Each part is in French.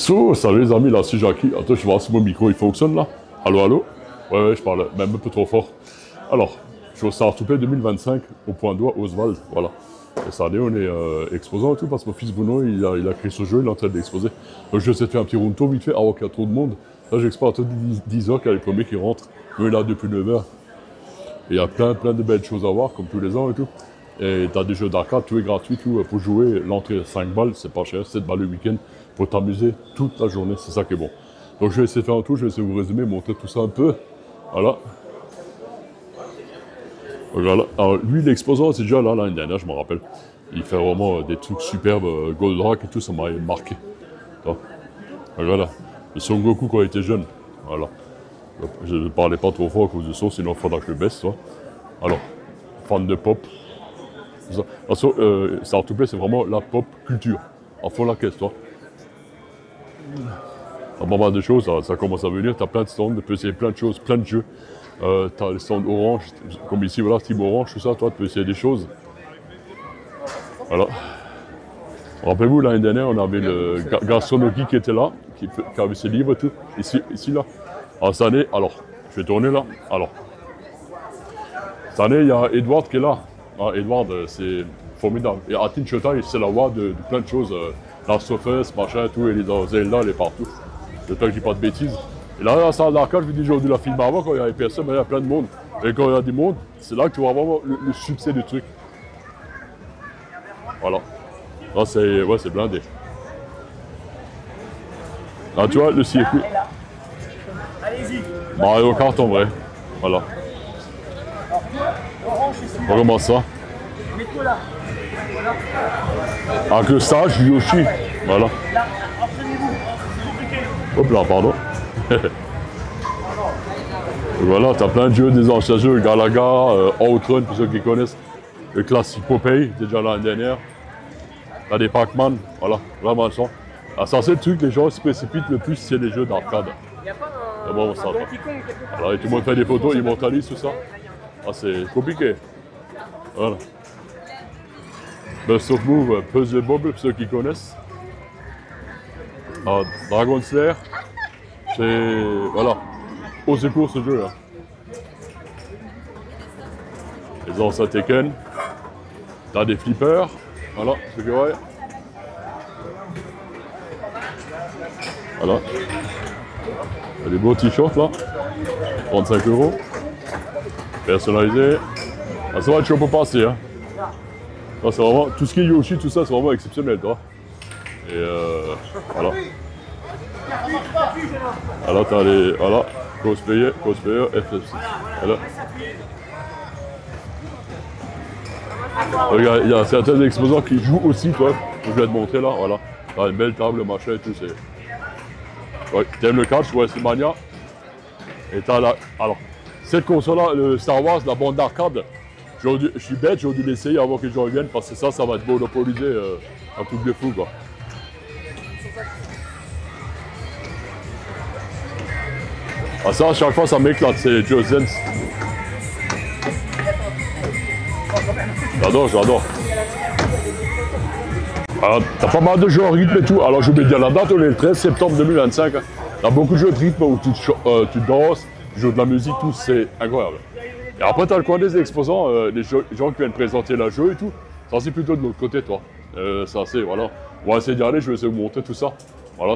So, salut les amis, là c'est Jackie. Attends, je vais voir si mon micro il fonctionne là. Allô, allô? Ouais, je parle même un peu trop fort. Alors, je suis au Startup 2025 au Point d'Oie, Oswald. Voilà. Et cette année, on est exposant et tout parce que mon fils Bruno, il a créé ce jeu, il est en train d'exposer. Donc, je vais essayer de faire un petit round tour vite fait. Ah, ok, il y a trop de monde. Là, j'expose à 10 heures qu'il y a les premiers qui rentrent. Nous, il est là depuis 9 heures. Et il y a plein de belles choses à voir, comme tous les ans et tout. Et t'as des jeux d'arcade, tout est gratuit, tout pour jouer. L'entrée 5 balles, c'est pas cher, 7 balles le week-end pour t'amuser toute la journée, c'est ça qui est bon. Donc je vais essayer de faire un tour, je vais essayer de vous résumer, montrer tout ça un peu. Voilà. Voilà. Alors lui, l'exposant, c'est déjà là l'année dernière, je me rappelle. Il fait vraiment des trucs superbes, Gold Rock et tout, ça m'a marqué. Voilà. Le Son Goku quand il était jeune. Voilà. Je ne parlais pas trop fort à cause de ça, sinon il faudra que je le baisse, toi. Alors, fan de pop. Startup, c'est vraiment la pop culture. En fond la caisse, toi. T'as pas mal de choses, ça commence à venir. T'as plein de stands, tu peux essayer plein de choses, plein de jeux. T'as les stands orange, comme ici, voilà, Team Orange, tout ça, toi, tu peux essayer des choses. Voilà. Rappelez-vous, l'année dernière, on avait le Gastronoki qui était là, qui avait ses livres et tout. Ici là. Alors, cette année, alors, je vais tourner là. Alors, cette année, il y a Edward qui est là. Ah, Edward, c'est formidable. Et Atin Chota, c'est la voix de plein de choses. Last of Us, machin, tout, et les Zelda, elle est partout. J'espère que je dis pas de bêtises. Et là, dans la salle d'arcade, je vous dis, j'ai dû la filmer avant, quand il y avait personne, mais il y a plein de monde. Et quand il y a du monde, c'est là que tu vois vraiment le succès du truc. Voilà. Là, c'est blindé. Là, tu vois, le circuit. Allez-y. Mario Kart en vrai. Voilà. On commence ça. Mets-toi là. Avec le stage, Yoshi. Voilà. Là, entraînez-vous. C'est compliqué. Hop là, pardon. Voilà, t'as plein de jeux, des anciens jeux, Galaga, Outrun, pour ceux qui connaissent. Le classique Popeye, déjà l'année dernière. T'as des Pac-Man, voilà, vraiment ça. Ah, ça c'est le truc, les gens se précipitent le plus, c'est les jeux d'arcade. Il n'y a pas Ah bon, ça, un Donkey Kong quelque part. alors, tout le monde fait des photos, ils mentalisent tout ça. Ah, c'est compliqué. Voilà. Best of Move, Puzzle Bob, pour ceux qui connaissent. Ah, Dragon Slayer, c'est. Voilà. Au secours ce jeu là. Les anciens Tekken. T'as des flippers. Voilà, c'est que ouais. Voilà. T'as des beaux t-shirts là. 35 €. Personnalisé. Ah, ça va être chaud pour passer. Hein. Là, c'est vraiment. Tout ce qui est Yoshi, tout ça, c'est vraiment exceptionnel, toi. Et voilà. Alors t'as les. Voilà. Cosplayer, FF6. Voilà. Regarde, il y a certains exposants qui jouent aussi, toi. Je vais te montrer là, voilà. T'as une belle table, machin et tout. Ouais, t'aimes le catch, ouais, c'est Mania. Et t'as la. Alors, cette console-là, le Star Wars, la bande d'arcade, je suis bête, j'aurais dû l'essayer avant que les gens reviennent parce que ça va être monopoliser un truc de fou, quoi. Ah ça, à chaque fois, ça m'éclate, c'est Just Dance. J'adore. Alors, t'as pas mal de jeux en rythme et tout. Alors, je vais dire la date, on est le 13 septembre 2025. T'as beaucoup de jeux de rythme où tu danses, tu joues de la musique, tout, c'est incroyable. Et après, t'as le coin des exposants, les gens qui viennent présenter le jeu et tout. Ça, c'est plutôt de l'autre côté, toi. Ça, c'est, voilà. On va essayer d'y aller, je vais essayer de vous montrer tout ça. Voilà,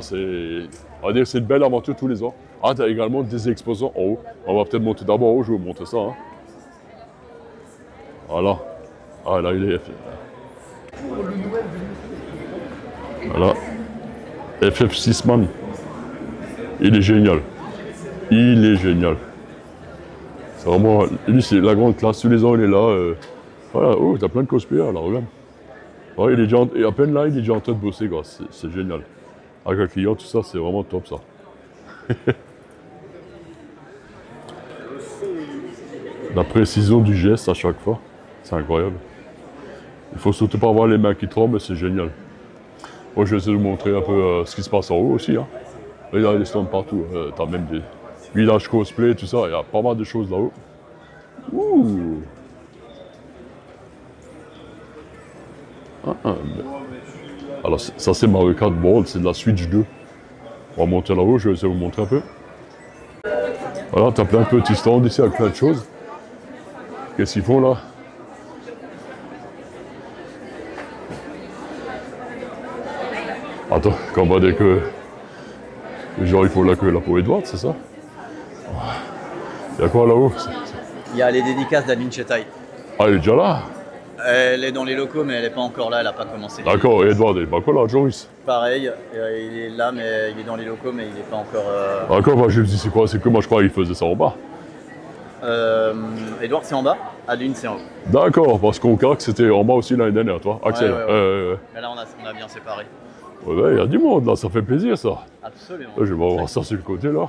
on va dire que c'est une belle aventure tous les ans. Ah, t'as également des exposants en haut. On va peut-être monter d'abord en haut, je vais vous montrer ça. Hein. Voilà. Ah, là, il est. Voilà. FF6 Man. Il est génial. C'est vraiment. Lui, c'est la grande classe. Tous les ans, il est là. Voilà. Oh, t'as plein de cosplayers, là, regarde. Ouais, il est déjà et à peine là, il est déjà en train de bosser, quoi. C'est génial. Avec un client, tout ça, c'est vraiment top, ça. La précision du geste à chaque fois, c'est incroyable. Il faut surtout pas avoir les mains qui tremblent, c'est génial. Moi, je vais essayer de vous montrer un peu ce qui se passe en haut aussi. Hein. Là, il y a des stands partout. T'as même des villages cosplay, tout ça. Il y a pas mal de choses là-haut. Ouh. Alors, ça, c'est Mario Kart World, c'est de la Switch 2. On va monter là-haut, je vais essayer de vous montrer un peu. Voilà, t'as plein de petits stands ici avec plein de choses. Qu'est-ce qu'ils font là? Attends, quand on va dire que les gens ils font la queue là pour Edward, c'est ça? Il y a quoi là-haut? Il y a les dédicaces d'Adeline Chetaille. Ah, il est déjà là? Elle est dans les locaux, mais elle n'est pas encore là, elle n'a pas commencé. D'accord, et Edward, il est pas encore là, Joris? Pareil, il est là, mais il est dans les locaux, mais il n'est pas encore... D'accord, moi je me dis c'est quoi? C'est que moi je croyais qu'il faisait ça en bas. Edouard, c'est en bas, Adeline, c'est en haut. D'accord, parce qu'on croit que c'était en bas aussi l'année dernière, toi, Axel. Ouais. Mais là, on a bien séparé. Ouais, il y a du monde là, ça fait plaisir ça. Absolument. Là, je vais voir ça sur le côté là.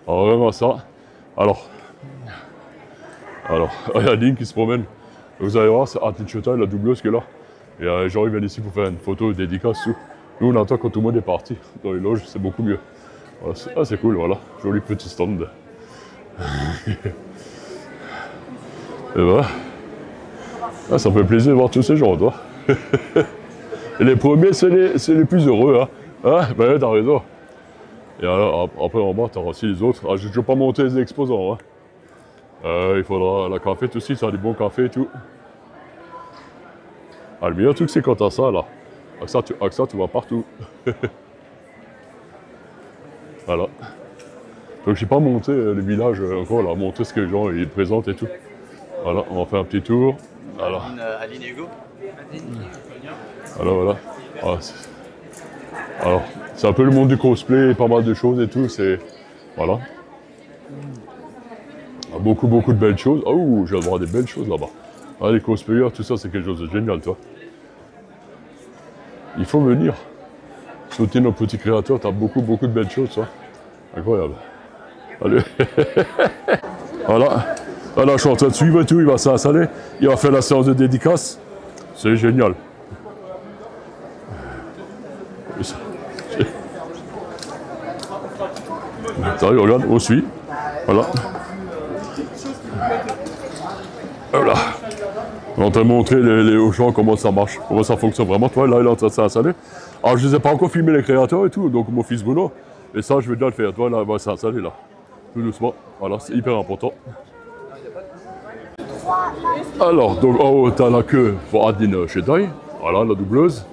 Alors vraiment ça. Alors, il y a Lynn qui se promène. Vous allez voir, c'est Adeline Chetaille, la doubleuse qui est là. Et les gens ils viennent ici pour faire une photo, une dédicace, tout. Nous on attend quand tout le monde est parti. Dans les loges, c'est beaucoup mieux. Voilà, c'est cool, voilà. Joli petit stand. Et voilà. Ah, ça fait plaisir de voir tous ces gens, toi. Et les premiers, c'est les plus heureux, hein. Hein? Ben ouais, t'as raison. Et alors, après en bas, t'as aussi les autres. Ah, je ne vais pas monter les exposants, hein. Il faudra la café aussi, ça a du bon café et tout. Ah, le meilleur truc, c'est quand t'as ça, là. Avec ça, tu vas partout. Voilà. Donc, j'ai pas monté le village encore, là, montrer ce que les gens ils présentent et tout. Voilà, on va faire un petit tour. Voilà. Adeline et Hugo. Voilà. Alors, c'est un peu le monde du cosplay, pas mal de choses et tout, c'est... Voilà. Beaucoup de belles choses. Oh, je vais avoir des belles choses là-bas. Ah, les cosplayers, tout ça, c'est quelque chose de génial, toi. Il faut venir. Soutenir nos petits créateurs, t'as beaucoup de belles choses, toi. Incroyable. Allez. Voilà. Là, je suis en train de suivre et tout, il va s'installer. Il va faire la séance de dédicace. C'est génial. Attends, regarde, on suit. Voilà. Voilà. On est en train de montrer aux gens comment ça marche, comment ça fonctionne vraiment. Toi, là, il est en train de s'installer. Alors, je ne les ai pas encore filmé les créateurs et tout, donc mon fils Bruno. Et ça, je vais déjà le faire. Toi, là, il va s'installer là. Tout doucement. Voilà, c'est hyper important. Alors, donc en haut, t'as la queue pour Adeline Chetaille. Voilà, la doubleuse.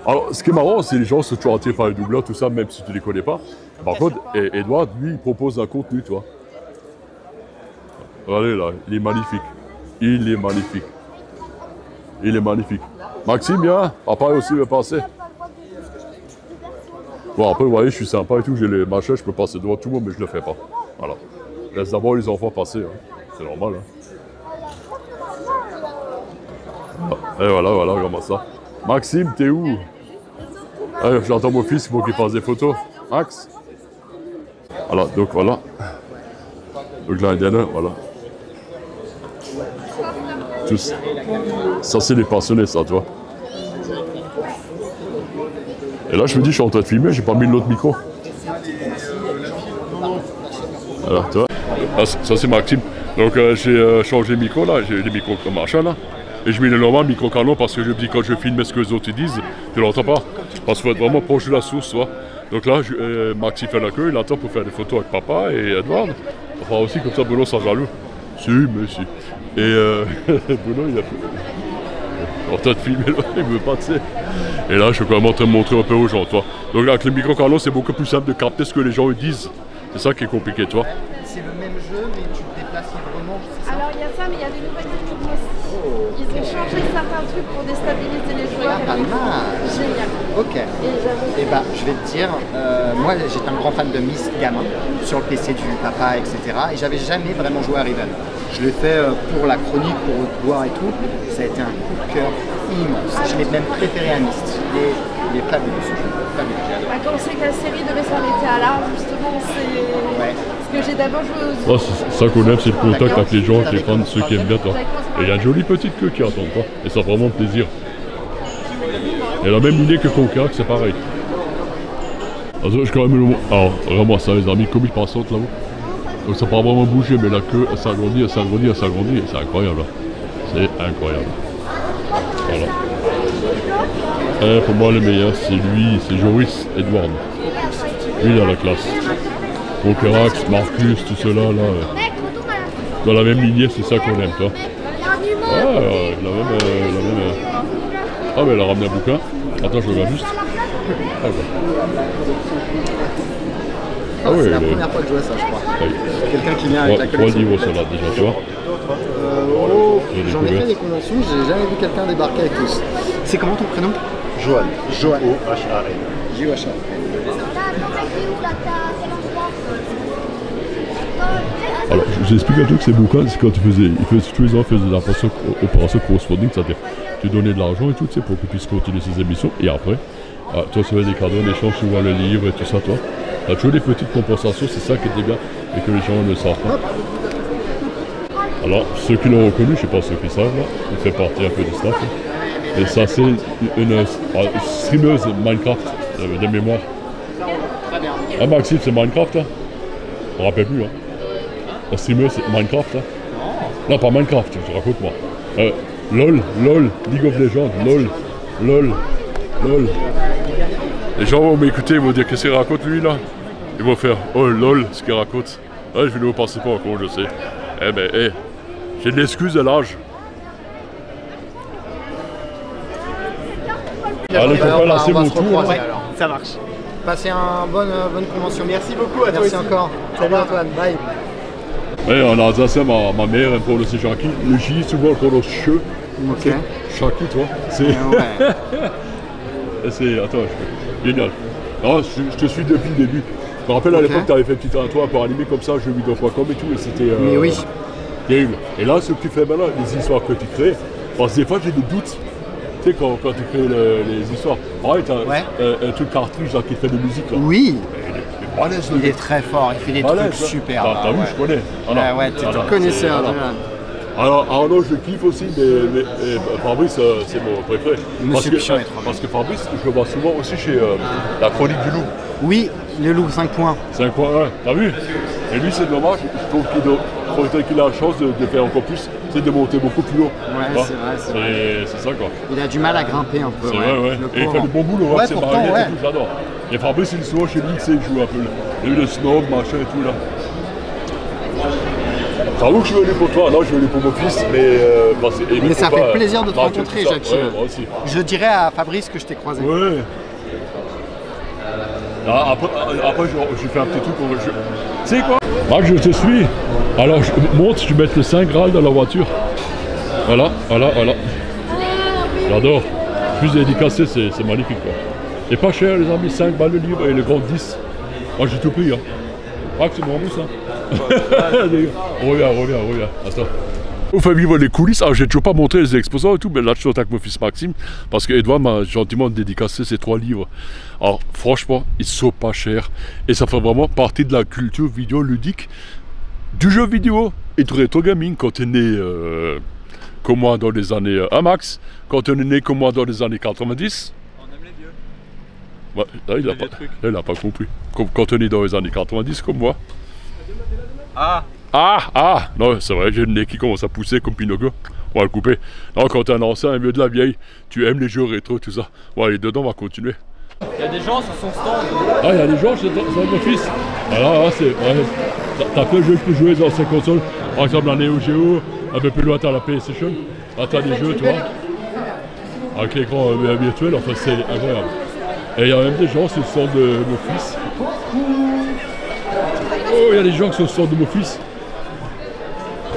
Alors, ce qui est marrant, c'est que les gens sont toujours attirés par les doubleurs, tout ça, même si tu ne les connais pas. Par contre, Edward, lui, il propose un contenu, toi. Regardez là, il est magnifique. Il est magnifique. Il est magnifique. Maxime, bien. Après aussi, il veut passer. Bon, après, vous voyez, je suis sympa et tout, j'ai les machins, je peux passer devant tout le monde, mais je ne le fais pas. Voilà. Laisse d'abord les enfants passer, hein. C'est normal, hein. Et voilà, comment ça. Maxime, t'es où? J'entends mon fils, il faut qu'il fasse des photos. Max? Voilà, donc voilà. Donc là, Indiana, voilà. Tous. Ça, c'est les passionnés, ça, tu vois. Et là, je me dis, je suis en train de filmer, j'ai pas mis l'autre micro. Voilà, tu vois. Ah, ça, c'est Maxime. Donc, j'ai changé de micro, là. J'ai des micros comme machin, là. Et je mets le normal micro canon parce que je me dis, quand je filme ce que les autres disent, tu l'entends pas. Parce qu'il faut être vraiment proche de la source, tu vois. Donc là, Maxime fait la queue, il attend pour faire des photos avec papa et Edward. Enfin, aussi, comme ça, Bruno s'en jaloux. Si, mais si. Et Bruno, il a fait. En train de filmer, là, il veut pas, tu sais. Et là, je suis quand même en train de montrer un peu aux gens, toi. Donc là, avec le micro canon, c'est beaucoup plus simple de capter ce que les gens eux disent. C'est ça qui est compliqué, tu vois. C'est le même jeu, mais tu te déplaces librement, c'est ça? Alors il y a ça, mais il y a des nouvelles techniques aussi. Ils ont changé certains trucs pour déstabiliser les joueurs. Ah, pas mal. Génial. Ok. Et bah, je vais te dire, moi j'étais un grand fan de Myst gamin, sur le PC du papa, etc. Et j'avais jamais vraiment joué à Riven. Je l'ai fait pour la chronique, pour voir et tout. Ça a été un coup de cœur immense. Je l'ai même préféré à Myst. Il est fabuleux ce jeu. Bah, quand on sait que la série devait s'arrêter à là, justement, c'est... Ouais. Parce que j'ai d'abord joué aux... Ça qu'on aime, c'est le contact avec les gens, avec les fans, ceux qui aiment bien, toi. Et il y a une jolie petite queue qui attend, toi. Et ça fait vraiment plaisir. Et la même idée que Conquer, c'est pareil. Alors, je quand même le... Alors, vraiment ça, les amis, comme ils passent là-haut. Donc ça peut vraiment bouger, mais la queue, elle s'agrandit, elle s'agrandit, elle s'agrandit. C'est incroyable. C'est incroyable. Voilà. Pour moi, le meilleur, c'est lui, c'est Joris Edward. Lui, dans la classe. Pokerax, Marcus, tout cela, là. Dans la même lignée, c'est ça qu'on aime, toi. Ah, la même. Ah, mais elle a ramené un bouquin. Attends, je regarde juste. Ah, ouais. C'est la première fois que je vois ça, je crois. Ouais. Quelqu'un qui vient avec la collection. 3 livres, ça là, déjà, tu vois. J'en ai fait des conventions, j'ai jamais vu quelqu'un débarquer avec tous. C'est comment ton prénom? Johan. Johan. O-H-A-N. J-O-H-A-N. Alors, je vous explique un truc, ces bouquins, c'est quand tous les ans, ils faisaient des opérations crowdfunding, c'est-à-dire tu donnais de l'argent et tout, tu sais, pour qu'ils puissent continuer ces émissions, et après, tu recevais des cadeaux en échange, tu vois le livre et tout ça, toi. Tu as toujours des petites compensations, c'est ça qui était bien, et que les gens ne savent pas. Alors, ceux qui l'ont reconnu, je ne sais pas ceux qui savent, là, il fait partie un peu du staff, hein. Et ça, c'est une streameuse Minecraft, de mémoire. Ah, Maxime, c'est Minecraft, hein? On ne rappelle plus, hein? La streameuse, c'est Minecraft, hein? Non, pas Minecraft, je raconte-moi. LOL, League of Legends, LOL. Les gens vont m'écouter, ils vont dire qu'est-ce qu'il raconte lui là? Ils vont faire oh LOL ce qu'il raconte. Ouais, je ne vous pensez pas encore, je sais. Eh ben, j'ai de l'excuse de l'âge. Allez, copains, là c'est mon tour. Ouais, ça marche. Passez une bonne convention. Merci beaucoup à toi. Merci encore. Salut Antoine, bye. Ouais, en Alsace, ma mère aime pas aussi Jackie. Le J, souvent on le che. Ok. Jackie, toi. C'est. Ouais. C'est. Attends, génial. Non, je te suis depuis le début. Je me rappelle à l'époque, tu avais fait un petit intro pour animer comme ça, jeuxvideo.com et tout, et c'était. Mais oui. Terrible. Et là, ce que tu fais maintenant, les histoires que tu crées, parce que des fois j'ai des doutes. Tu sais, quand tu crées les histoires. Pareil, tu as un truc cartridge là, qui fait de musique là. Oui. Il est très fort, il fait des trucs super. T'as vu, je connais. Voilà. Ouais, tu es connaisseur. Alors Arnaud, je kiffe aussi, mais Fabrice, c'est mon préféré. Parce que Fabrice, je le vois souvent aussi chez la Chronique du Loup. Oui, le Loup 5 points. 5 points, ouais, t'as vu? Et lui, c'est dommage, je trouve qu'il a la chance de faire encore plus, c'est de monter beaucoup plus haut. Ouais, c'est vrai. C'est ça quoi. Il a du mal à grimper un peu. C'est vrai, ouais. Et il fait du bon boulot, c'est marrant, j'adore. Et Fabrice, il est souvent chez lui, tu sais, il joue un peu. Il a eu le snob, machin et tout là. J'avoue que je suis venu pour toi, non, je suis venu pour mon fils, mais ça fait plaisir de te rencontrer, Jacques. Ouais, moi aussi. Je dirais à Fabrice que je t'ai croisé. Ouais. Après je fais un petit truc pour le jeu. Tu sais quoi? Max, je te suis. Alors, monte, tu mets le 5 Graal dans la voiture. Voilà. J'adore. Plus dédicacé, c'est magnifique, quoi. Et pas cher, les amis, 5 balles le livre et le grand 10. Moi, j'ai tout pris, hein. Max, c'est mon mousse, hein. Reviens. Attends. Vous faites vivre les coulisses. Alors, j'ai toujours pas montré les exposants et tout, mais là, je suis avec mon fils Maxime parce qu'Edouard m'a gentiment dédicacé ces 3 livres. Alors, franchement, ils sont pas chers et ça fait vraiment partie de la culture vidéoludique du jeu vidéo et du rétro gaming. Quand tu es né comme moi dans les années Max, quand tu es né comme moi dans les années 90. On aime les vieux. Ouais, là, il a pas compris. Quand tu es né dans les années 90 comme moi. Non, c'est vrai, j'ai le nez qui commence à pousser comme Pinocchio. On va le couper. Non, quand t'es un ancien, un vieux de la vieille, tu aimes les jeux rétro, tout ça. Bon, allez, dedans, on va continuer. Il y a des gens sur son stand. Ah, il y a des gens sur mon fils. Alors là, c'est. Ouais, t'as plein de jeux que tu peux jouer dans ces consoles. Par exemple, la Neo Geo, un peu plus loin, t'as la PlayStation. Là, t'as des jeux, tu vois. Avec l'écran virtuel, enfin, c'est incroyable. Et il y a même des gens sur le stand de mon fils. Oh, il y a des gens qui sont sur le stand de mon fils.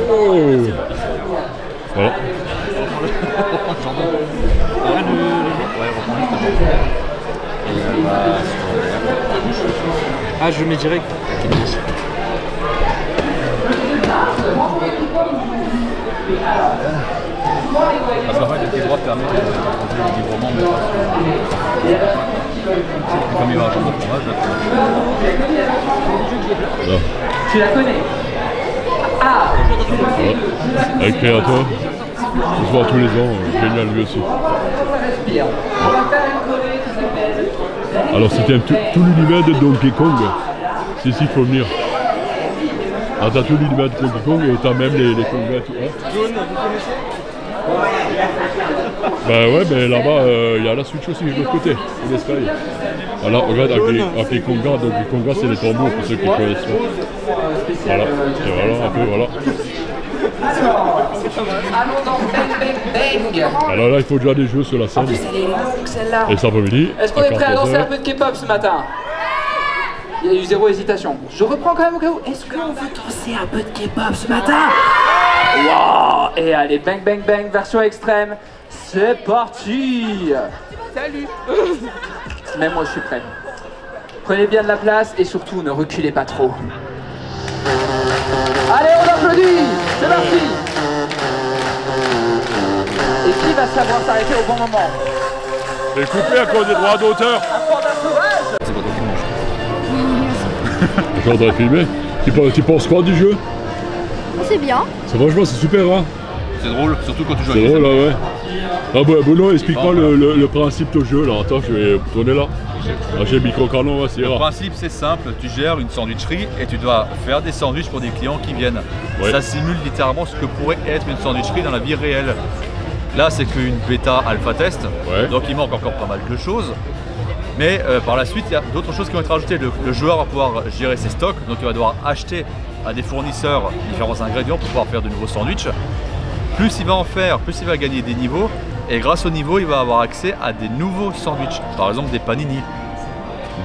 Oh. Voilà. Ah, je mets direct. Parce qu'en fait, le petit droit permet de proposer le librement, mais pas sur... Comme il va à changer de fromage, là. Tu la connais? Ah! Un créateur, on se voit tous les ans, génial lui aussi. Ouais. Alors c'était tout l'univers de Donkey Kong, c'est ici qu'il faut venir. Alors t'as tout l'univers de Donkey Kong et t'as même les Kongas et tout. Hein? Bah ouais, mais là-bas, il y a la Switch aussi de l'autre côté, de l'escalier. Voilà, regarde avec les congas, donc les congas c'est les tambours pour ceux qui connaissent pas. Voilà, et voilà, un peu, voilà. Allons dans Bang Bang Bang. Alors là, il faut déjà des jeux sur la scène. Elle est longue celle-là. Et cet après-midi. Est-ce qu'on est prêt à danser un peu de K-pop ce matin? Il y a eu zéro hésitation. Je reprends quand même au cas où. Est-ce qu'on veut danser un peu de K-pop ce matin? Wow. Et allez, Bang Bang Bang, version extrême. C'est parti. Salut. Même moi je suis prêt. Prenez bien de la place et surtout ne reculez pas trop. Allez, on applaudit. C'est parti. Et qui va savoir s'arrêter au bon moment? C'est coupé à cause des droits d'auteur. Un panda sauvage. C'est pas toi qui mange. J'en dois filmer. Tu penses quoi du jeu? C'est bien. Franchement, c'est super, hein. C'est drôle, surtout quand tu joues à C'est drôle, là, ouais. Ah bah, Bruno, explique-moi le principe de jeu, là. Attends, je vais tourner là. Ah, j'ai le micro-canon, ouais, c'est Le rare. principe c'est simple, tu gères une sandwicherie et tu dois faire des sandwichs pour des clients qui viennent. Ouais. Ça simule littéralement ce que pourrait être une sandwicherie dans la vie réelle. Là c'est qu'une bêta alpha test, Ouais. donc il manque encore pas mal de choses. Mais par la suite, il y a d'autres choses qui vont être rajoutées. Le joueur va pouvoir gérer ses stocks, donc il va devoir acheter à des fournisseurs différents ingrédients pour pouvoir faire de nouveaux sandwichs. Plus il va en faire, plus il va gagner des niveaux. Et grâce au niveau, il va avoir accès à des nouveaux sandwichs. Par exemple des panini,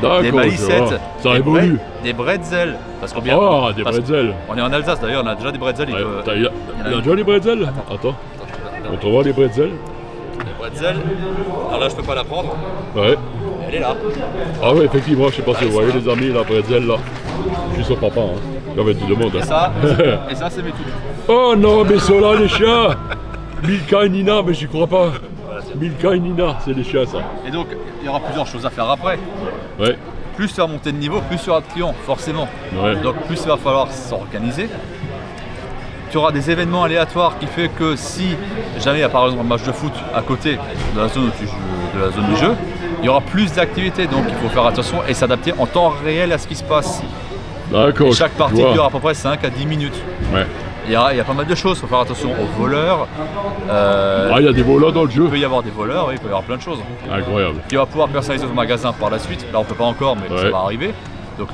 D'accord, des je vois. malicettes, Ça évolue. des bretzels. Parce qu'on Des bretzels. On est en Alsace d'ailleurs, on a déjà des bretzels. Il y a déjà des bretzels? Attends. On te voit les bretzels? Les bretzels. Alors là, je peux pas la prendre. Ouais. Elle est là. Ah ouais, effectivement, je sais pas si vous voyez les amis, la bretzel là. Je suis son papa, hein. Là, tu demandes. Et ça, c'est mes tout. Oh non, mais sont là les chiens. Milka et Nina, mais j'y crois pas. Milka et Nina, c'est les chiens ça. Et donc, il y aura plusieurs choses à faire après. Ouais. Plus tu vas monter de niveau, plus tu auras de clients, forcément. Ouais. Donc plus il va falloir s'organiser. Tu auras des événements aléatoires qui fait que si jamais il y a par exemple un match de foot à côté de la zone où tu joues, de la zone du jeu, il y aura plus d'activités, donc il faut faire attention et s'adapter en temps réel à ce qui se passe. D'accord. Et chaque partie je vois. dure à peu près 5 à 10 minutes. Ouais. Il y a pas mal de choses, il faut faire attention aux voleurs. Ah, il y a des voleurs dans le jeu. Il peut y avoir des voleurs, oui, il peut y avoir plein de choses. Incroyable. Tu vas pouvoir personnaliser ton magasin par la suite. Là, on peut pas encore, mais ça va arriver. Donc,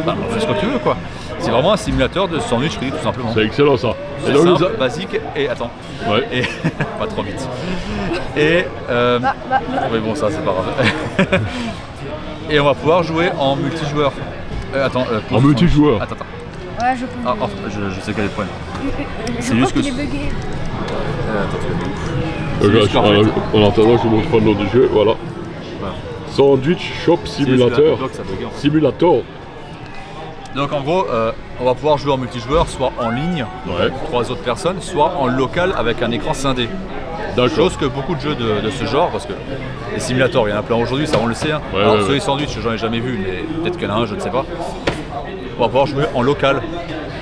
on fait ce que tu veux, quoi. C'est vraiment un simulateur de sandwicherie, tout simplement. C'est excellent ça. C'est simple, basique et attends. Ouais. Et pas trop vite. Et oui, bon, ça c'est pas grave. Et on va pouvoir jouer en multijoueur. En multijoueur. Attends. Ouais, je peux. Ah, je sais quel est le problème. Je pense qu'il est bugué. Regarde, en attendant, je vous montre pas le nom du jeu. Voilà. Sandwich Shop Simulator. Simulator. Donc en gros, on va pouvoir jouer en multijoueur, soit en ligne, avec 3 autres personnes, soit en local avec un écran scindé. Chose que beaucoup de jeux de ce genre, parce que les simulateurs, il y en a plein aujourd'hui, ça on le sait. Hein. Alors ceux les sandwichs, j'en ai jamais vu, mais peut-être qu'il y en a un, je ne sais pas. On va pouvoir jouer en local.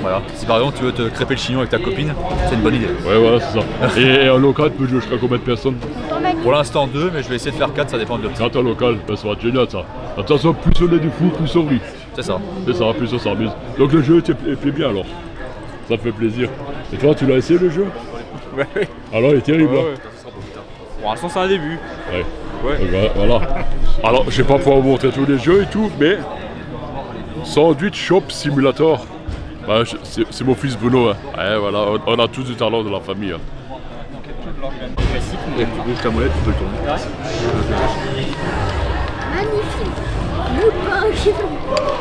Voilà. Si par exemple tu veux te crêper le chignon avec ta copine, c'est une bonne idée. Ouais, voilà, c'est ça. Et en local, tu peux jouer jusqu'à combien de personnes? Pour l'instant 2, mais je vais essayer de faire 4, ça dépend de l'optique. 4 en local, ben, ça va être génial ça. Attention, plus on est du fou, plus on rit. C'est ça. C'est ça, plus on s'amuse. Donc le jeu te plaît bien alors. Ça te fait plaisir. Et toi, tu l'as essayé le jeu? Ouais. Alors, il est terrible. Ouais, hein. ouais. Pour l'instant, c'est un début. Ouais. Ouais. Donc, voilà. Alors, je vais pas pouvoir vous montrer tous les jeux et tout, mais Sandwich Shop Simulator. Bah, c'est mon fils Bruno. Hein. Ouais, voilà, on a tous du talent de la famille. Hein. Et tu bouges ta molette, tu peux le tourner. Magnifique.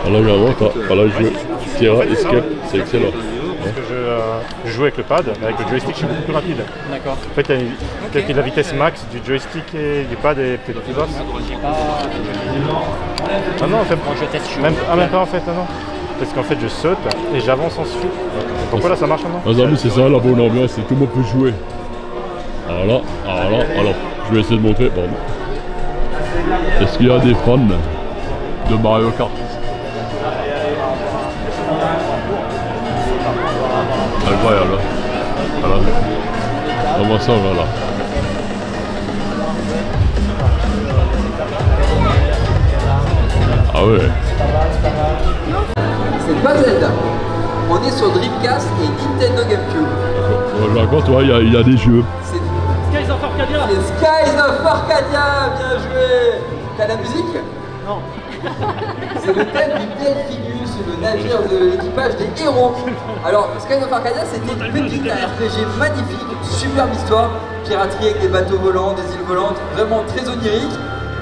Alors, regarde, voilà le jeu Terra Escape, c'est excellent. Parce que je joue avec le pad, mais avec le joystick je suis beaucoup plus rapide. D'accord. En fait, il y a la vitesse max du joystick et du pad est peut-être plus basse. Ah non, en fait, Moi je teste même pas en fait, non. Parce qu'en fait je saute et j'avance ensuite. Pourquoi là ça marche maintenant? Les amis, c'est ça la bonne ambiance, c'est tout le monde peut jouer. Alors, je vais essayer de montrer, pardon. Est-ce qu'il y a des fans de Mario Kart? Incroyable, voilà. On voit ça, voilà. Ah ouais. C'est pas Zelda. On est sur Dreamcast et Nintendo GameCube. D'accord, toi, il y a des jeux. C'est Skies of Les Skies of Arcadia, bien joué. T'as la musique? Non. C'est le thème du Delphinius, le nageur de l'équipage des héros. Alors, Skies of Arcadia, c'était une pépite, un RPG magnifique, superbe histoire, piraterie avec des bateaux volants, des îles volantes, vraiment très onirique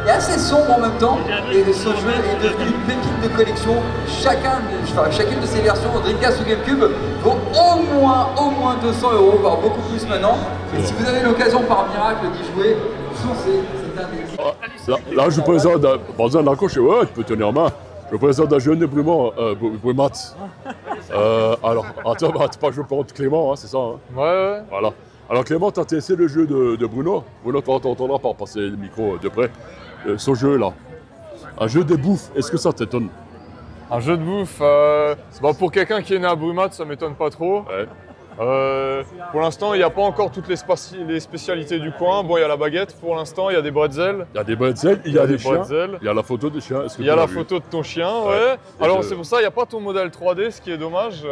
et assez sombre en même temps. Et ce jeu est devenu une pépite de collection. Chacune de ces versions, Dreamcast ou GameCube, vaut au moins 200 €, voire beaucoup plus maintenant. Et si vous avez l'occasion par miracle d'y jouer, foncez, c'est un des... Là, je présente, par exemple, ouais, tu peux tenir en main. Je présente un jeune de Brumat. Alors, attends, c'est pas que je porte Clément, hein, c'est ça, hein? Ouais. Voilà. Alors Clément, t'as testé le jeu de Bruno. Bruno, t'entendras par passer le micro de près. Ce jeu-là, un jeu de bouffe, est-ce que ça t'étonne? Un jeu de bouffe, pour quelqu'un qui est né à Brumat, ça m'étonne pas trop. Ouais. Pour l'instant, il n'y a pas encore toutes les spécialités du coin. Bon, il y a la baguette pour l'instant, il y a des bretzels. Il y a des bretzels, il y a des chiens. bretzels. Il y a la photo des chiens. Il y a la photo de ton chien, ouais. Alors c'est pour ça, il n'y a pas ton modèle 3D, ce qui est dommage.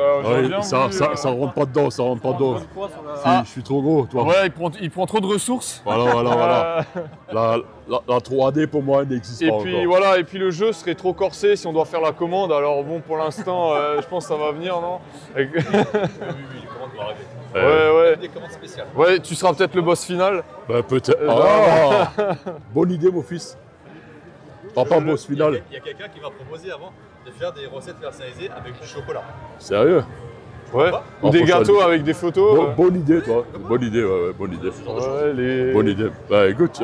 Ça rentre pas dedans, ça rentre pas dedans. Je suis trop gros, toi. Ouais, il prend trop de ressources. Voilà. La 3D pour moi n'existe pas puis, encore. Voilà, et puis le jeu serait trop corsé si on doit faire la commande. Alors bon, pour l'instant, je pense que ça va venir, non? Ouais. Des commandes spéciales. Ouais, tu seras peut-être le boss final. Bah, peut-être. Bonne idée, mon fils. Papa, boss final. Il y a quelqu'un qui m'a proposé avant de faire des recettes personnalisées avec du chocolat. Sérieux? Ouais. Ou des gâteaux avec des photos. Bonne idée, toi. Bonne idée, ouais, bonne idée. Bonne idée. Bah, écoute,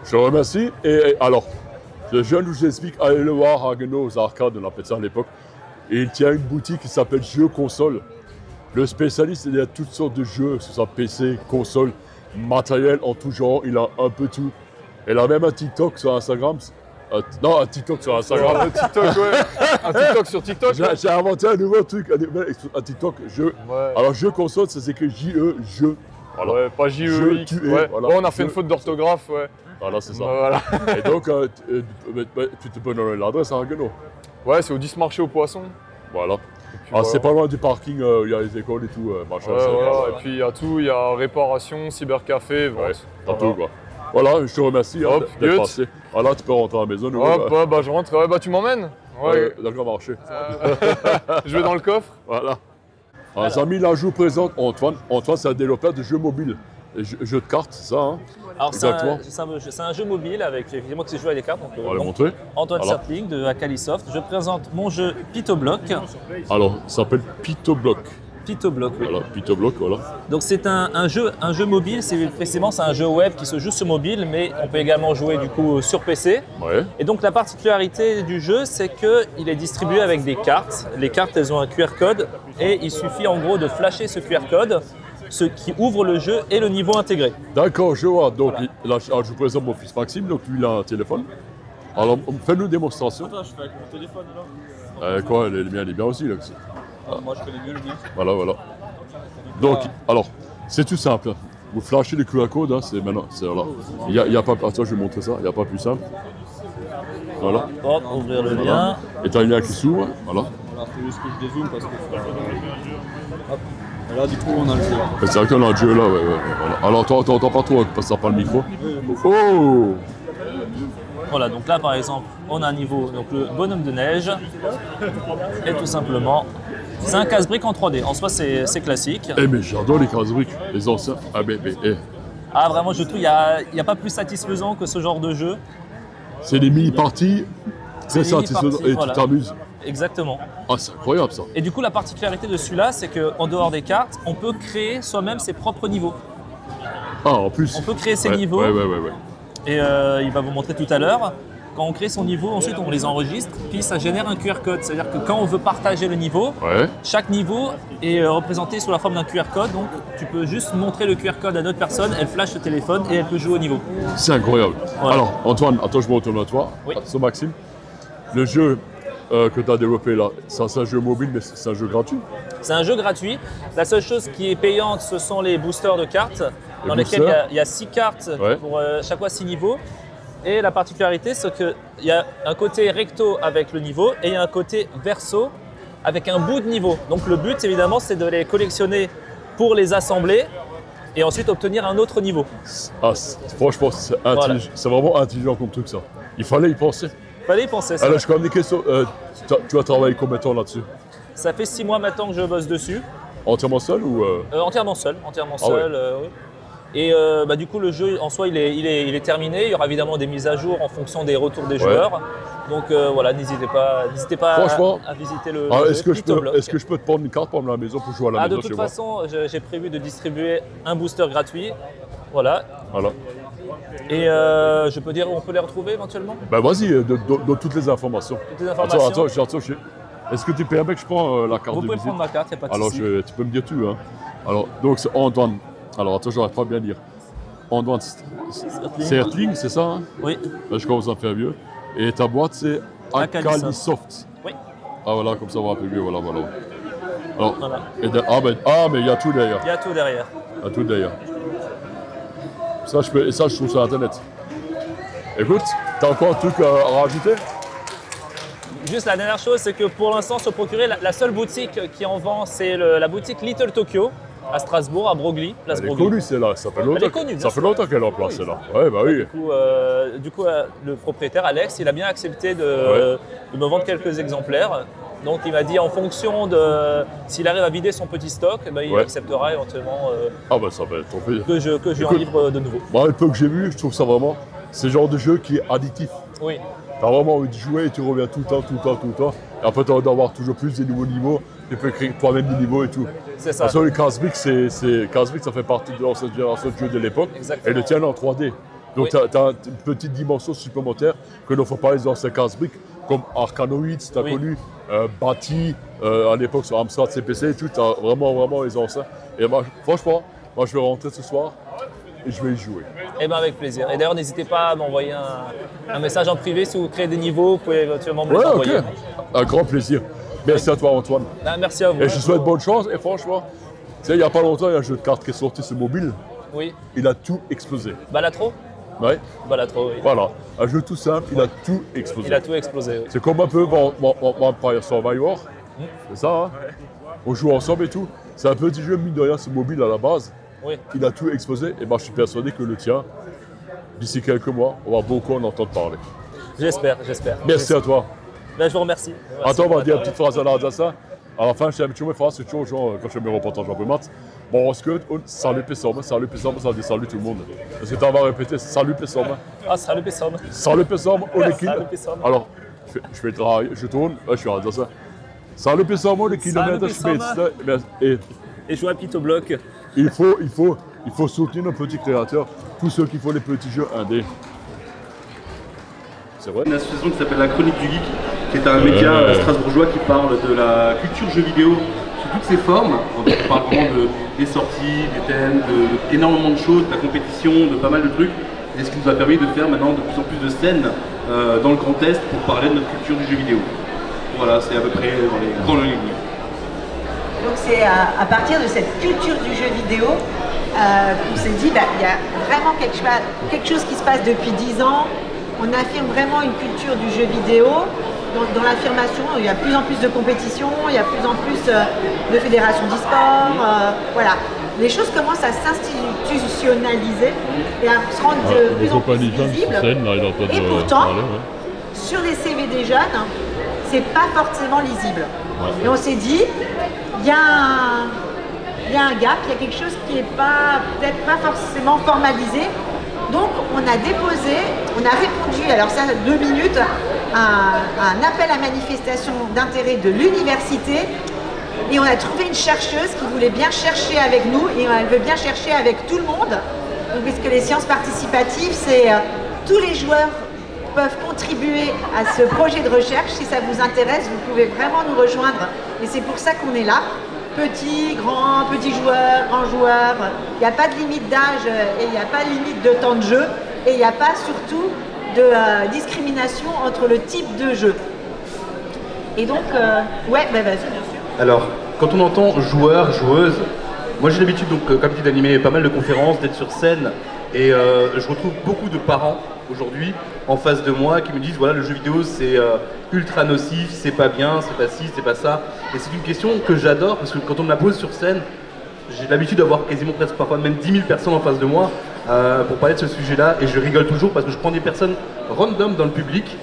je te remercie. Et alors, le jeune où j'explique, allez le voir à Haguenau, aux arcades, on appelait ça à l'époque. Et il tient une boutique qui s'appelle Jeux Console. Le spécialiste, il a toutes sortes de jeux, sur sa PC, console, matériel en tout genre, il a un peu tout. Il a même un TikTok sur Instagram. Un TikTok sur Instagram. Un TikTok, ouais. Un TikTok sur TikTok. J'ai inventé un nouveau truc, un TikTok, jeu. Ouais. Alors, jeu console, ça s'écrit J-E, jeu. Voilà. Ouais, pas J-E-X. Ouais. Voilà. On a fait une faute d'orthographe, ouais. Voilà, c'est ça. Voilà. Et donc, tu te peux donner l'adresse à Haguenau. Ouais, c'est au 10 marché aux poissons. Voilà. Voilà. C'est pas loin du parking, il y a les écoles et tout, machin. Voilà. Et puis il y a tout, il y a réparation, cybercafé, vente. Ouais, t'as tout quoi. Voilà, je te remercie d'être passé. Voilà, tu peux rentrer à la maison. Hop, je rentre. Ouais, bah tu m'emmènes. Ouais, d'accord, marché. Je vais dans le coffre. Voilà. Alors, les amis, là, je vous présente Antoine. Antoine, c'est un développeur de jeux mobiles. Jeux de cartes, c'est ça, hein? Alors c'est un jeu mobile avec effectivement que c'est joué à des cartes. Donc, on va le montrer. Antoine Sertling de Akalisoft. Je présente mon jeu Pitoblock. Alors, ça s'appelle Pitoblock. Pitoblock, oui. Voilà, Pitoblock, voilà. Donc c'est un jeu mobile, précisément c'est un jeu web qui se joue sur mobile, mais on peut également jouer du coup sur PC. Ouais. Et donc la particularité du jeu, c'est qu'il est distribué avec des cartes. Les cartes, elles ont un QR code et il suffit en gros de flasher ce QR code, ce qui ouvre le jeu et le niveau intégré. D'accord, je vois. Donc là, je vous présente mon fils Maxime, donc lui il a un téléphone. Alors fais-nous une démonstration. Attends, je fais avec mon téléphone là. Quoi, le mien il est bien aussi là. Moi je connais mieux le mien. Voilà. Donc, alors, c'est tout simple. Vous flashez le QR code, hein, c'est maintenant. Voilà. Il y a pas. Attends, je vais montrer ça. Il n'y a pas plus simple. Voilà. Hop, ouvrir le lien. Et tu as un lien qui s'ouvre. Voilà. Voilà, faut juste que je dézoome parce que hop. Et là, du coup, on a le jeu. C'est vrai qu'on a le jeu là, ouais. Voilà. Alors, t'entends pas trop, parce que ça pas le micro. Oh! Voilà, donc là par exemple, on a un niveau, donc le bonhomme de neige, et tout simplement, c'est un casse-brique en 3D. En soi, c'est classique. Eh, mais j'adore les casse-briques, les anciens. Ah, vraiment, je trouve, il n'y a pas plus satisfaisant que ce genre de jeu. C'est des mini-parties, très satisfaisant, et tu t'amuses. Exactement. Ah, c'est incroyable ça. Et du coup, la particularité de celui-là, c'est qu'en dehors des cartes, on peut créer soi-même ses propres niveaux. Ah, en plus. On peut créer ses niveaux. Ouais. Et il va vous montrer tout à l'heure. Quand on crée son niveau, ensuite on les enregistre, puis ça génère un QR code. C'est-à-dire que quand on veut partager le niveau, chaque niveau est représenté sous la forme d'un QR code. Donc tu peux juste montrer le QR code à d'autres personnes, elle flash le téléphone et elle peut jouer au niveau. C'est incroyable. Voilà. Alors Antoine, attends, je me retourne à toi. Oui. Attention Maxime. Le jeu que tu as développé là, c'est un jeu mobile, mais c'est un jeu gratuit? C'est un jeu gratuit. La seule chose qui est payante, ce sont les boosters de cartes, dans lesquels il y a 6 cartes pour chaque fois 6 niveaux. Et la particularité, c'est qu'il y a un côté recto avec le niveau et il y a un côté verso avec un bout de niveau. Donc le but, évidemment, c'est de les collectionner pour les assembler et ensuite obtenir un autre niveau. Ah, franchement, c'est vraiment intelligent comme truc ça. Il fallait y penser. Fallait y penser ça. Alors, j'ai quand même des questions. Tu as travaillé combien de temps là-dessus? Ça fait 6 mois maintenant que je bosse dessus. Entièrement seul ou Entièrement seul, oui. Et du coup, le jeu en soi, il est terminé. Il y aura évidemment des mises à jour en fonction des retours des joueurs. Donc voilà, n'hésitez pas à visiter le jeu. Est-ce que je peux te prendre une carte pour la maison pour jouer à la maison de toute façon, j'ai prévu de distribuer un booster gratuit. Voilà. Et je peux dire où on peut les retrouver éventuellement? Ben vas-y, donne toutes les informations. Toutes les informations. Attends, est-ce que tu permets que je prends la carte de visite? Vous pouvez prendre ma carte, il n'y a pas de souci. Alors, tu peux me dire tout. Hein. Alors, donc c'est Antoine. Alors, attends, j'arrête pas bien dire. Antoine Sertling, c'est ça hein? Oui. Là, je commence à me faire vieux. Et ta boîte, c'est Akalisoft. Oui. Ah voilà, comme ça, on va un peu mieux. Voilà. Alors, voilà. Mais il y a tout derrière. Il y a tout derrière. Ça, je trouve sur Internet. Écoute, t'as encore un truc à rajouter? Juste la dernière chose, c'est que pour l'instant, se procurer, la seule boutique qui en vend, c'est la boutique Little Tokyo à Strasbourg, à Broglie, place Broglie. Elle est connue, celle-là. Ça fait longtemps qu'elle est en place, celle-là. Ouais, bah oui. Du coup, le propriétaire, Alex, il a bien accepté de me vendre quelques exemplaires. Donc, il m'a dit en fonction de s'il arrive à vider son petit stock, il acceptera éventuellement ça va être tombé. que je en livre de nouveau. Moi, le peu que j'ai vu, je trouve ça vraiment, c'est le genre de jeu qui est addictif. Oui. Tu as vraiment envie de jouer et tu reviens tout le temps. Et après, tu as envie d'avoir toujours plus des nouveaux niveaux. Tu peux créer toi-même des niveaux et tout. C'est ça. Parce que le Cosmic, ça fait partie de l'ancienne génération de jeux de l'époque. Et le tien est en 3D. Donc, tu as une petite dimension supplémentaire que ne font pas les anciens Cosmic, comme Arkanoid, si tu as connu, Bati, à l'époque sur Amstrad CPC et tout. Tu as vraiment les anciens. Et franchement, je vais rentrer ce soir. Et je vais y jouer. Avec plaisir. Et d'ailleurs, n'hésitez pas à m'envoyer un message en privé si vous créez des niveaux, vous pouvez éventuellement me les envoyer. Un grand plaisir. Merci à toi, Antoine. Merci à vous. Et je souhaite bonne chance. Et franchement, il n'y a pas longtemps, il y a un jeu de cartes qui est sorti sur mobile. Oui. Il a tout explosé. Balatro? Oui. Balatro, oui. Voilà. Un jeu tout simple, il a tout explosé. Oui. C'est comme un peu Vampire Survivor. C'est ça, hein? On joue ensemble et tout. C'est un petit jeu, mine de rien, sur mobile à la base. Oui. Il a tout explosé et je suis persuadé que le tien, d'ici quelques mois, on va beaucoup en entendre parler. J'espère. Merci à toi. Je vous remercie. Attends, on va dire une petite phrase à l'Alsacien. À la fin, je t'aime toujours mes phrases, c'est toujours genre, quand je fais mes reportages un peu maths. Bon, est-ce que salut Pessom, ça dit salut tout le monde. Est-ce que tu vas répéter salut Pessom? Salut Pessom. Salut Pessom, on est qui? Salut Pessom. Alors, je vais travailler, je tourne, je suis Alsacien. Salut Pessom, on est kilomètres, et jouer à Pitobloc. Il faut soutenir nos petits créateurs, tous ceux qui font les petits jeux indés. C'est vrai. Une association qui s'appelle La Chronique du Geek, qui est un média strasbourgeois qui parle de la culture jeux vidéo sous toutes ses formes. On parle vraiment des sorties, des thèmes, d'énormément de choses, de la compétition, de pas mal de trucs. Et ce qui nous a permis de faire maintenant de plus en plus de scènes dans le Grand Est pour parler de notre culture du jeu vidéo. Voilà, c'est à peu près dans les grandes lignes. Donc c'est à partir de cette culture du jeu vidéo qu'on s'est dit, il y a vraiment quelque chose qui se passe depuis 10 ans. On affirme vraiment une culture du jeu vidéo. Dans l'affirmation, il y a de plus en plus de compétitions, il y a de plus en plus de fédérations d'e-sport. Voilà. Les choses commencent à s'institutionnaliser et à se rendre de plus en plus visibles. Et pourtant, sur les CV des jeunes, c'est pas forcément lisible. Et on s'est dit, il y a un gap, il y a quelque chose qui n'est peut-être pas forcément formalisé. Donc on a répondu, alors ça 2 minutes, à un appel à manifestation d'intérêt de l'université. Et on a trouvé une chercheuse qui voulait bien chercher avec nous et elle veut bien chercher avec tout le monde. Donc, puisque les sciences participatives, c'est tous les joueurs peuvent contribuer à ce projet de recherche. Si ça vous intéresse, vous pouvez vraiment nous rejoindre. Et c'est pour ça qu'on est là. Petits, grands, petits joueurs, grands joueurs. Il n'y a pas de limite d'âge et il n'y a pas de limite de temps de jeu. Et il n'y a pas surtout de discrimination entre le type de jeu. Et donc, vas-y, bien sûr. Alors, quand on entend joueur, joueuse, moi j'ai l'habitude, donc, comme dit, d'animer pas mal de conférences, d'être sur scène. Et je retrouve beaucoup de parents aujourd'hui en face de moi qui me disent voilà, le jeu vidéo c'est ultra nocif, c'est pas bien, c'est pas ci, c'est pas ça. Et c'est une question que j'adore parce que quand on me la pose sur scène, j'ai l'habitude d'avoir quasiment presque parfois même 10 000 personnes en face de moi pour parler de ce sujet-là et je rigole toujours parce que je prends des personnes random dans le public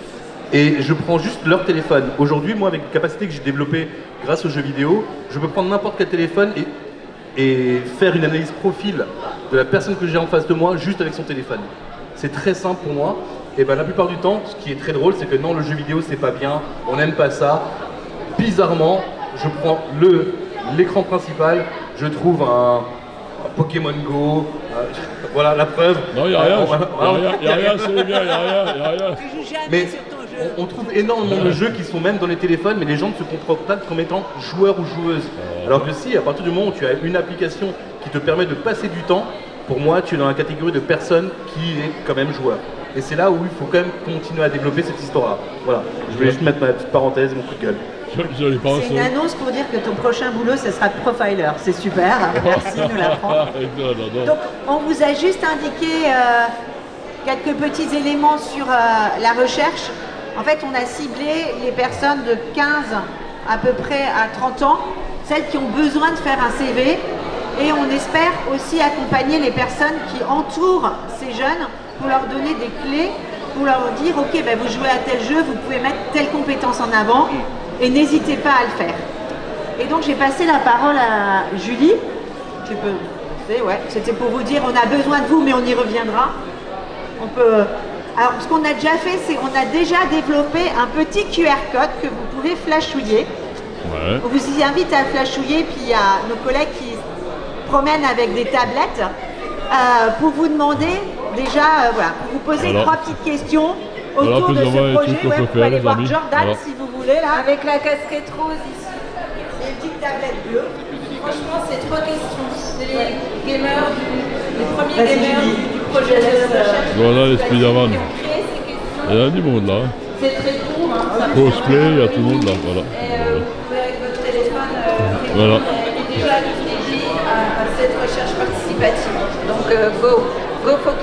et je prends juste leur téléphone. Aujourd'hui, moi, avec les capacités que j'ai développées grâce aux jeux vidéo, je peux prendre n'importe quel téléphone et faire une analyse profil de la personne que j'ai en face de moi juste avec son téléphone. C'est très simple pour moi. Et ben la plupart du temps, ce qui est très drôle, c'est que non, le jeu vidéo c'est pas bien, on n'aime pas ça. Bizarrement, je prends l'écran principal, je trouve un Pokémon Go, voilà la preuve. Non, il n'y a rien, il n'y a rien, c'est bien, il n'y a rien. Mais on trouve énormément de jeux qui sont même dans les téléphones, mais les gens ne se comportent pas comme étant joueurs ou joueuses. Alors que si, à partir du moment où tu as une application qui te permet de passer du temps, pour moi, tu es dans la catégorie de personnes qui est quand même joueur. Et c'est là où il faut quand même continuer à développer cette histoire-là. Voilà, je voulais juste mettre ma petite parenthèse et mon coup de gueule. C'est une annonce pour dire que ton prochain boulot, ce sera de profiler. C'est super, merci de nous l'apprendre. Donc, on vous a juste indiqué quelques petits éléments sur la recherche. En fait, on a ciblé les personnes de 15 à peu près à 30 ans, celles qui ont besoin de faire un CV. Et on espère aussi accompagner les personnes qui entourent ces jeunes pour leur donner des clés, pour leur dire « Ok, ben vous jouez à tel jeu, vous pouvez mettre telle compétence en avant et n'hésitez pas à le faire. » Et donc j'ai passé la parole à Julie. Tu peux... Ouais, c'était pour vous dire on a besoin de vous, mais on y reviendra. On peut... Alors ce qu'on a déjà fait, c'est qu'on a déjà développé un petit QR code que vous pouvez flashouiller. Ouais. On vous y invite à flashouiller, puis il y a nos collègues qui promènent avec des tablettes pour vous demander déjà, voilà, pour vous poser trois petites questions autour de ce projet. Ouais, vous pouvez aller voir Jordan si vous voulez, là. Avec la casquette rose ici. Et une petite tablette bleue. Franchement, c'est trois questions. C'est les gamers, les premiers gamers du projet de recherche. Voilà les Spider-Man. Il y a du monde là. C'est très court. Cosplay, il y a tout le monde là. Voilà. Et vous pouvez avec votre téléphone voilà. déjà réfléchir à cette recherche participative. Donc go focus.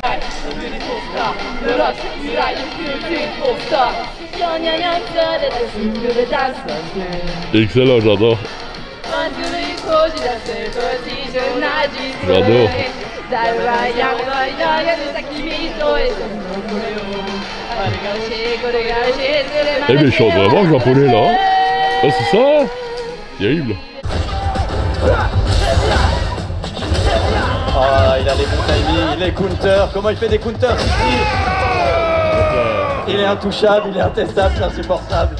Excellent, j'adore. J'adore. Eh mais je chante vraiment japonais là. Ah c'est ça. Terrible. Oh, il a les bons timings, les counters. Comment il fait des counters ici? Il est intouchable, il est intestable, c'est insupportable.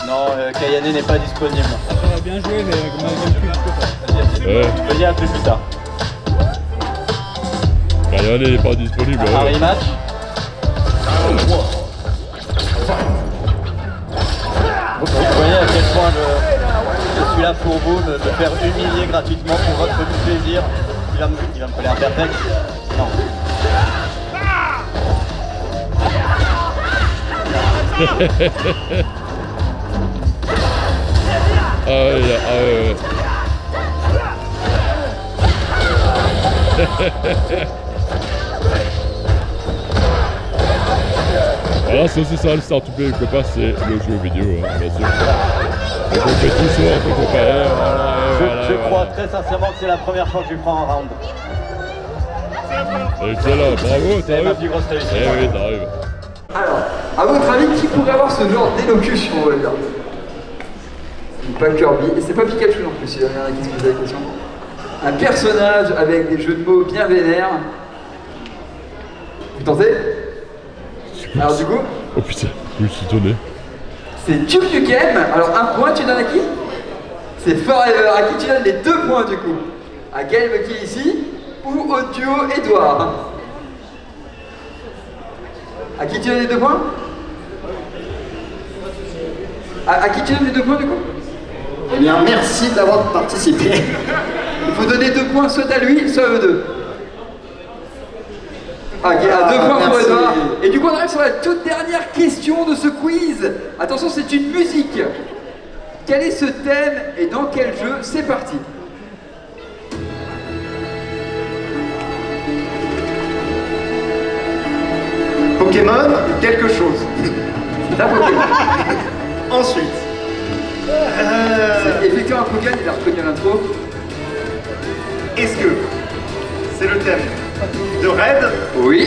Non, Kayane n'est pas disponible. Ça va bien joué, mais malgré le cul, tu peux dire un peu plus tard. Kayane n'est pas disponible. Un rematch. Vous voyez à quel point je suis là pour vous, me faire humilier gratuitement pour votre plaisir. Il va me coller un perfect. Non. ouais. Voilà, c'est ça le start to play, quelque part c'est le jeu vidéo, hein, bien sûr. On fait tout ça, on peut comparer, je crois très sincèrement que c'est la première fois que je prends un round. Excellent, bravo, c'est ma plus grosse réussite. Eh oui, t'arrives. Alors, à votre avis, qui pourrait avoir ce genre d'élocution, on va dire? Pas Kirby, et c'est pas Pikachu non plus, c'est la dernière qui se pose la question. Un personnage avec des jeux de mots bien vénères. Vous tentez? Alors du coup? Oh putain, je me suis étonné. C'est Chukyuken. Alors un point, tu donnes à qui? C'est Forever. À qui tu donnes les 2 points du coup? À Gaël qui est ici ou au duo Edouard? À qui tu donnes les 2 points? À qui tu donnes les 2 points du coup? Eh bien, merci d'avoir participé. Il faut donner 2 points soit à lui, soit à eux deux. Ok, à 2 points pour Edouard. Et du coup, on arrive sur la toute dernière question de ce quiz. Attention, c'est une musique. Quel est ce thème et dans quel jeu? C'est parti. Pokémon, quelque chose. C'est un Pokémon. Ensuite, C'est effectivement un Pokémon, il a reconnu à l'intro. Est-ce que c'est le thème de Raid? Oui.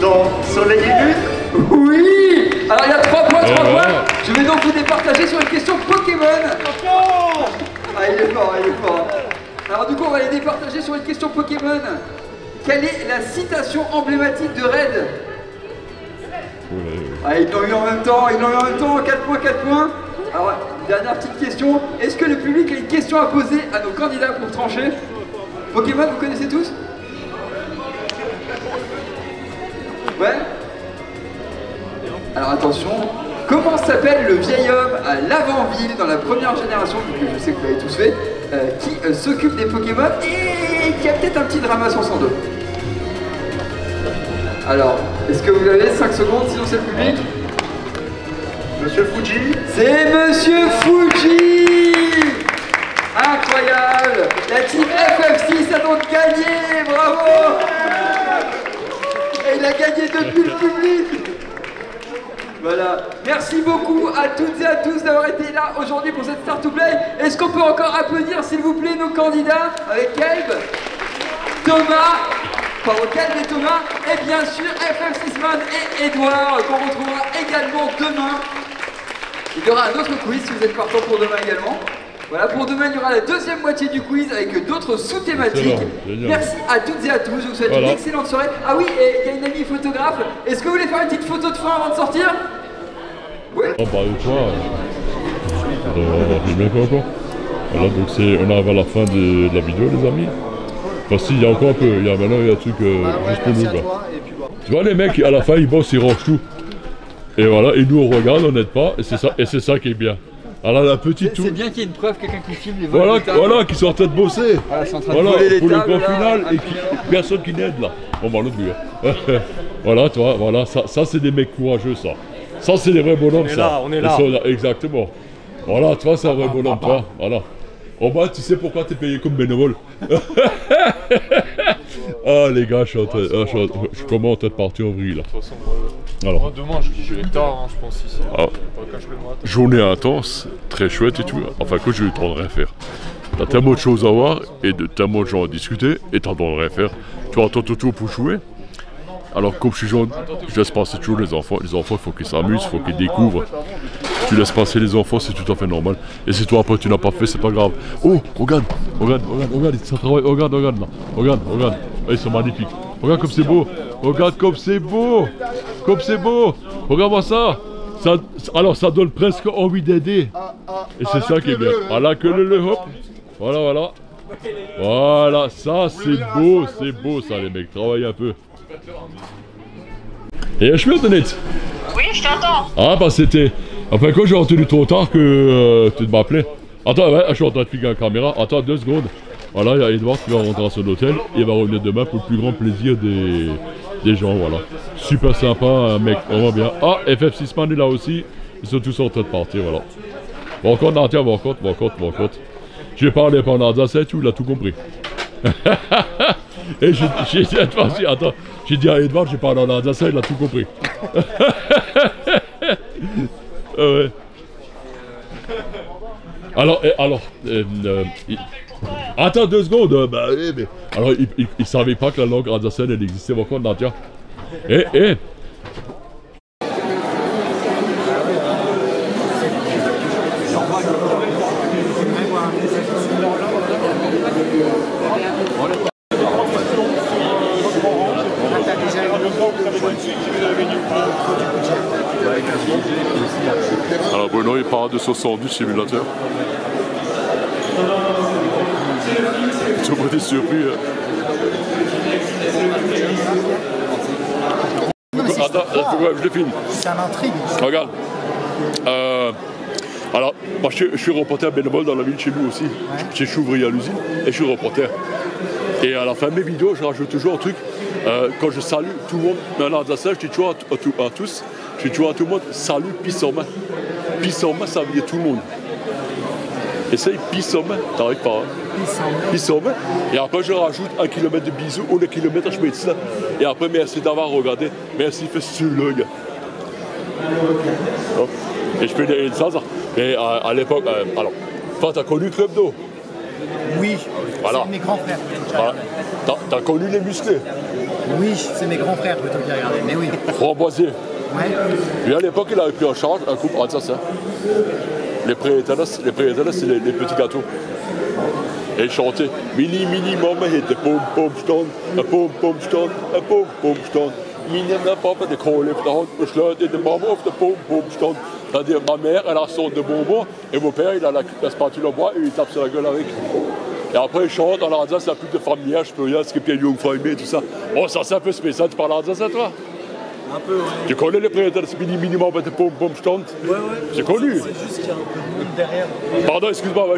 Dans Soleil et Lune? Oui. Alors il y a 3 points, 3 points. Je vais donc vous départager sur une question Pokémon. Ah, il est fort, il est fort. Alors du coup, on va les départager sur une question Pokémon. Quelle est la citation emblématique de Raid? Ah, ils l'ont eu en même temps, 4 points, 4 points. Alors, dernière petite question. Est-ce que le public a une question à poser à nos candidats pour trancher? Pokémon, vous connaissez tous? Ouais? Alors attention, comment s'appelle le vieil homme à l'avant-ville dans la première génération, vu que je sais que vous l'avez tous fait, qui s'occupe des Pokémon et qui a peut-être un petit drama sur son dos? Alors, est-ce que vous avez 5 secondes, sinon c'est le public? Monsieur Fuji? C'est Monsieur Fuji! Incroyable! La team FF6 a donc gagné! Bravo! Et il a gagné depuis le public! Voilà. Merci beaucoup à toutes et à tous d'avoir été là aujourd'hui pour cette Start to Play. Est-ce qu'on peut encore applaudir, s'il vous plaît, nos candidats avec Caleb, Thomas, Caleb et Thomas, et bien sûr FF6man et Edouard, qu'on retrouvera également demain. Il y aura un autre quiz si vous êtes partant pour demain également. Voilà, pour demain, il y aura la deuxième moitié du quiz avec d'autres sous-thématiques. Merci à toutes et à tous, je vous souhaite une excellente soirée. Ah oui, et il y a une amie photographe. Est-ce que vous voulez faire une petite photo de fin avant de sortir? Oui. On parle de quoi? On va filmer quoi encore? Voilà, donc on arrive à la fin de la vidéo, les amis. Enfin, si, il y a encore un peu. Maintenant, il y a un truc juste pour nous. Tu vois, les mecs, à la fin, ils bossent, ils rangent tout. Et voilà, et nous, on regarde, on n'aide pas, et c'est ça qui est bien. Alors la petite c'est bien qu'il y ait une preuve, quelqu'un qui filme les vols. Voilà, qui sont en train de bosser. Voilà, sont en train de voler les pour tables, le grand final, et personne qui n'aide là. Bon, bah l'autre lui. Voilà, tu vois, voilà, ça c'est des mecs courageux, ça. Ça c'est des vrais bonhommes, ça. On est là. Exactement. Voilà, tu vois, c'est un vrai bonhomme, toi. Voilà. Oh bah, tu sais pourquoi t'es payé comme bénévole? Ah les gars, je suis comment en train de partir en vrille là. Alors. Moi demain je vais tard, je pense ici. Journée intense, très chouette et tout. Enfin que j'ai eu le temps de rien faire. T'as tellement de choses à voir et de tellement de gens à discuter et t'as le temps de rien faire. Tu vas attendre tout pour jouer. Alors comme je suis jeune, je laisse passer toujours les enfants. Les enfants, il faut qu'ils s'amusent, il faut qu'ils découvrent. Tu laisses passer les enfants, c'est tout à fait normal. Et si toi après tu n'as pas fait, c'est pas grave. Oh, regarde, ça travaille, regarde là. Regarde. Ils sont magnifiques. Regarde comme c'est beau. Regarde comme c'est beau. Regarde-moi ça. Alors ça donne presque envie d'aider. Et c'est ça qui est bien. Voilà que le hop. Voilà. Voilà, ça c'est beau ça les mecs. Travaillez un peu. Et je peux net. Oui, je t'entends. Ah bah c'était... Enfin quand j'ai entendu trop tard que tu m'appelais. Attends, ouais, je suis en train de filmer la caméra. Attends 2 secondes. Voilà, il y a Edouard qui va rentrer à son hôtel. Il va revenir demain pour le plus grand plaisir des gens, voilà. Super sympa, un mec vraiment bien. Ah, FF6man est là aussi. Ils sont tous en train de partir, voilà. Bon, encore Nadia, bon compte. J'ai parlé pendant Alsace et tout, il a tout compris. Et j'ai dit à Edouard, attends, j'ai dit à Edouard, j'ai parlé en Alsace, il a tout compris. Ouais. Alors, attends 2 secondes, bah oui, mais... Alors, il savait pas que la langue alsacienne, elle existait encore, Nadia. Alors Bruno il part de son du simulateur. Tout le monde est surpris. Attends, je le filme. Ça m'intrigue. Regarde. Alors, moi je suis reporter bénévole dans la ville chez nous aussi. Je suis ouvrier à l'usine et je suis reporter. Et à la fin de mes vidéos, je rajoute toujours un truc. Quand je salue tout le monde, maintenant à ça, je dis toujours à tous, je dis toujours à tout le monde, salut, pisse en main. Pisse en main, ça veut dire tout le monde. Essaye, pisse en main, t'arrives pas. Hein? Pisse en main. Et après, je rajoute 1 kilomètre de bisous ou 1 kilomètre, je mets ça. Et après, merci d'avoir regardé. Merci, fais ce le gars. Et je spiele in Salzach. Mais à l'époque, alors, toi, t'as connu Club d'eau? Oui, voilà. C'est mes grands frères. Voilà. T'as connu les musclés? Oui, c'est mes grands frères plutôt qui regardaient, mais oui. Framboisier. Ouais. Lui, à l'époque, il avait pris en charge un couple Alsacien. Les prééternels, c'est les petits gâteaux. Et il chantait Mini, mini, Mama hette pom, pom, stand, pom, pom, stand, pom, pom, stand. Mini, ma papa, de kohl efter hand, beslöt de mamma of de pom, pom, stand. C'est-à-dire, ma mère, elle a une sorte de bonbon, et mon père, il a la spatule en bois, et il tape sur la gueule avec. Et après, il chante dans l'Alsace, la pute de familière, je peux rien, ce qui est Jungfrau et tout ça. Oh, ça, c'est un peu spécial, tu parles Alsace à toi? Un peu, ouais. Tu connais les prédateurs Mini, minimum, de pom, pom, stand? Ouais, ouais. J'ai connu. C'est juste qu'il y a un peu de monde derrière. Pardon, excuse-moi, ouais.